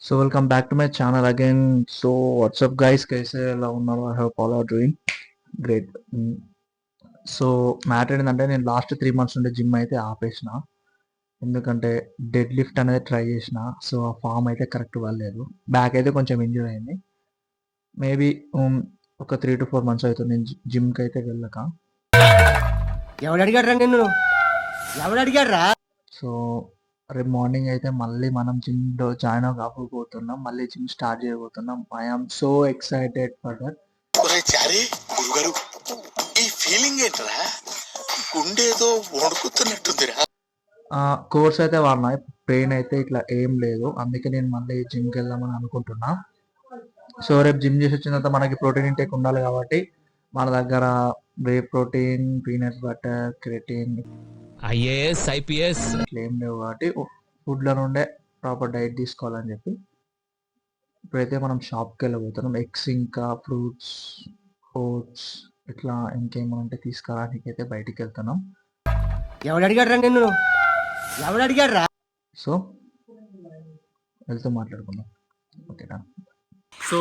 So welcome back to my channel again. So what's up guys? कैसे ఎలా ఉన్నారు? I hope all are doing great. So matter ఏంటంటే నేను last 3 months నుండి gym అయితే ఆపేసిన. ఎందుకంటే డెడ్ లిఫ్ట్ అనేది ట్రై చేసిన. సో ఆ ఫామ్ అయితే కరెక్ట్ అవ్వలేదు. బ్యాక్ అయితే కొంచెం ఇంజూర్ అయింది. మేబీ ఒక 3 to 4 months అవుతుంది నేను జిమ్కి అయితే వెళ్ళక. ఎవడు అడిగాడ్రా నిన్ను? ఎవడు అడిగాడ్రా? సో రేపు మార్నింగ్ అయితే మళ్ళీ మనం జిమ్లో జాయిన్ అవ్వబోతున్నాం. మళ్ళీ జిమ్ స్టార్ట్ చేయబోతున్నాం. I'm so excited for that. గురుగారు ఈ ఫీలింగ్ ఏంట్రా? గుండేదో వణుకుతున్నట్టుందిరా. కోర్స్ అయితే వాడినా, పెయిన్ అయితే ఇట్లా ఏం లేదు. అందుకే నేను మళ్ళీ జిమ్కి వెళ్దామని అనుకుంటున్నా. సో రేపు జిమ్ చేసి వచ్చిన తర్వాత మనకి ప్రోటీన్ ఇంటేక్ ఉండాలి కాబట్టి మన దగ్గర whey protein, peanut butter, creatine, IAS IPS ఇట్లా ఏం లేవు కాబట్టి ఫుడ్లో నుండే ప్రాపర్ డైట్ తీసుకోవాలని చెప్పి ఇప్పుడైతే మనం షాప్కి వెళ్ళబోతున్నాం. ఎగ్స్ ఇంకా ఫ్రూట్స్, ఓట్స్ ఇట్లా ఇంకేమనంటే తీసుకురానికి అయితే బయటికి వెళ్తున్నాం. ఎవడు అడిగాడ్రా నిన్ను? ఎవడు అడిగాడ్రా? సో వెళ్తూ మాట్లాడుకుందాం. ఓకేనా? సో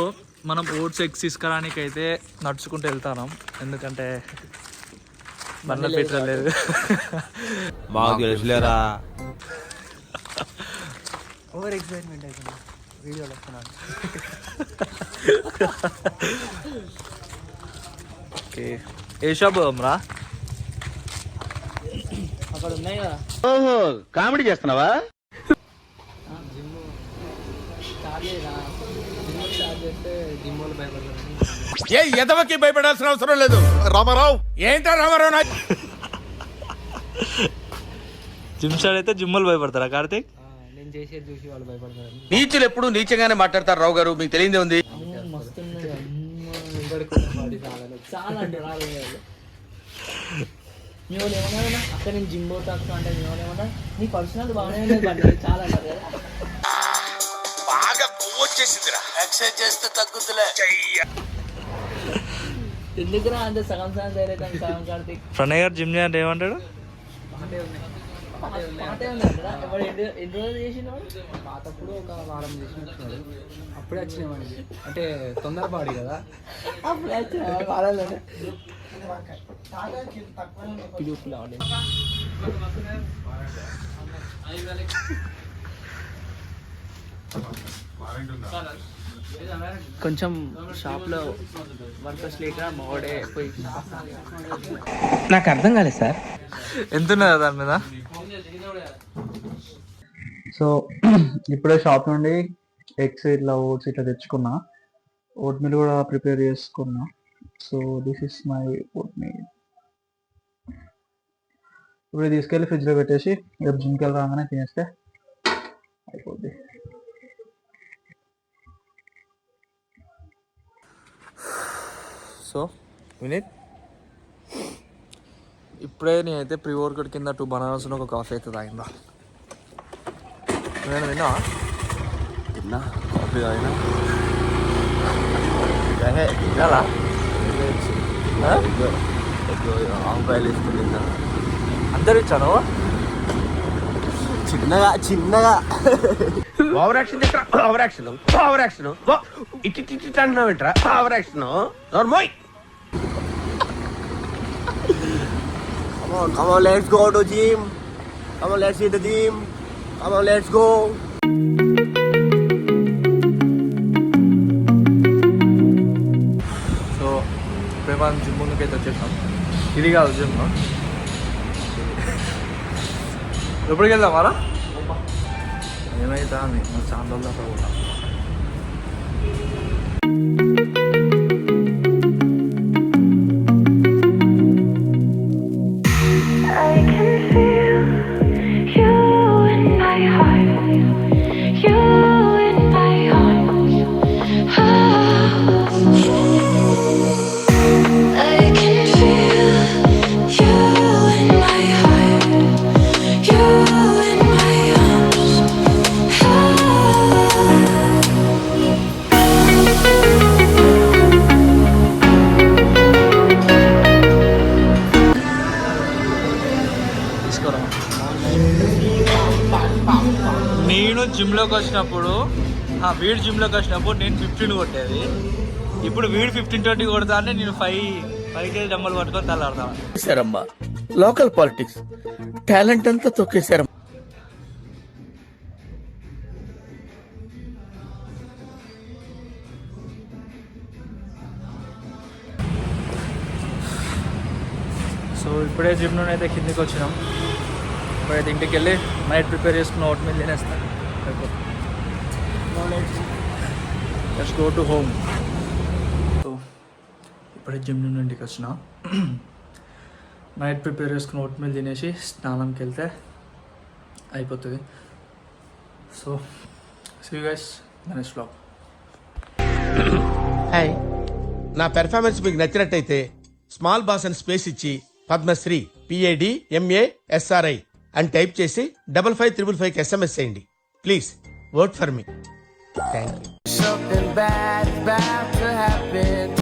మనం ఓట్స్ ఎగ్స్ తీసుకురానికి అయితే నడుచుకుంటూ వెళ్తాం. ఎందుకంటే బండ్ల పెట్రోల్ లేదు. మాకు తెలుసులేరా. ఓవర్ ఎక్సైట్మెంట్ అవుతుంది వీడియోలో వస్తున్నాను. ఓకే, ఏ షాప్ రా? అక్కడ ఉన్నాయి కదా. ఓహో, కామెడీ చేస్తున్నావా? జిమ్ స్టార్ట్ చేయరా? జిమ్ స్టార్ట్ చేస్తే జిమ్ వాళ్ళు భయపడతారు. ఏ ఎదవకి భయపడాల్సిన అవసరం లేదు. రామారావు ఏంటో రామారావు నాకు జిమ్ స్టార్ట్ అయితే జిమ్ వాళ్ళు భయపడతారా కార్తీక్? నేను చేసేది చూసి వాళ్ళు భయపడతారు. నీచులు ఎప్పుడు నీచంగానే మాట్లాడతారు రావు గారు, మీకు తెలియదే ఉంది. మస్తున్నాయి చాలా అంటే రాదు. మీ వాళ్ళు ఏమన్నా అక్కడ నేను జిమ్ పోతా అంటే మీ వాళ్ళు ఏమన్నా నీ పర్సనల్ బాగానే పడ్డది చాలా అంటారు కదా. బాగా కొవ్వు వచ్చేసిందిరా. ఎక్సర్సైజ్ చేస్తే తగ్గుతులే. ఎందుకురా అంత సగం సగం తయారైతే సగం కార్తీక్ ప్రణయ్ గారు జిమ్ చేయాలంటే ఏమంటాడు? పాటే ఉంది అంటారా? ఎవరు ఎన్ని రోజులు చేసినాడు? పాతప్పుడు ఒక వారం చేసినట్టున్నాడు. అప్పుడే వచ్చినామండి, అంటే తొందరపాడి కదా. అప్పుడు వచ్చిన వారాలనే పిలుపులు ఆడే కొంచెం షాప్లో వర్కర్స్ లేక మోడే పోయి. నాకు అర్థం కాలేదు సార్. ఎంత ఉన్నదా దాని మీద? సో ఇప్పుడే షాప్ నుండి ఎగ్స్ ఇట్లా ఓట్స్ ఇట్లా తెచ్చుకున్నా. ఓట్ మీల్ కూడా ప్రిపేర్ చేసుకున్నా. So this is my vote meal. ఇప్పుడు తీసుకెళ్ళి ఫ్రిడ్జ్లో పెట్టేసి రేపు జిమ్కి వెళ్ళి రాగానే తినేస్తే అయిపోద్ది. సో వినీత్, ఇప్పుడే నేనైతే ప్రీ వర్కౌట్ కింద 2 బనానాస్ ఒక కాఫీ అయితే తాగిందా. నేను తిన్నావా? తిన్నా, కాఫీ తాగినా. తినాలా? ఆంకాయలు వేసుకుని తిన్నా. అందరు ఇచ్చాను చిన్నగా చిన్నగా. ఓవర్ యాక్షన్ చేస్తా. Over action, over action. ఇట్టి ఇట్టి అంటున్నావు ఏంట్రా? Over action. నోర్మోయ్. Come on, let's go to gym. Come on, let's hit the gym. Come on, let's go. So ఇప్పుడు మనం జిమ్ ముందుకైతే వచ్చేసాం. ఇది కాదు జిమ్. ఎప్పటికి వెళ్దామారా? ఏమైతా అని చాలా రోజులు అక్కడ కూడా. నేను జిమ్లోకి వచ్చినప్పుడు వీడు జిమ్లోకి వచ్చినప్పుడు నేను 15 కొట్టేది, ఇప్పుడు వీడు 15-20 కొడతా అంటే నేను 5 కేజీ డమ్మలు పట్టుకొని తల్లాడతాను. తొక్కేశారమ్మా లోకల్ పాలిటిక్స్ టాలెంట్ అంతా తొక్కేశారమ్మా. సో ఇప్పుడే జిమ్ నుండి అయితే కిందికి వచ్చినాం. ఇప్పుడైతే ఇంటికి వెళ్ళి నైట్ ప్రిపేర్ చేసుకున్న ఓట్ మీల్ తినేస్తాను. Let's go to home. So ఇప్పుడే జిమ్ నుండి ఇంటికి వచ్చిన, నైట్ ప్రిపేర్ చేసుకున్న ఓట్ మీల్ తినేసి స్నానంకి వెళ్తే అయిపోతుంది. So see you guys in the next vlog. Hi, నా పెర్ఫార్మెన్స్ మీకు నచ్చినట్టయితే స్మాల్ బాస్ అని స్పేస్ ఇచ్చి పద్మశ్రీ PADMASRI అని టైప్ చేసి 55555 SMS చేయండి. Please vote for me. Thank you.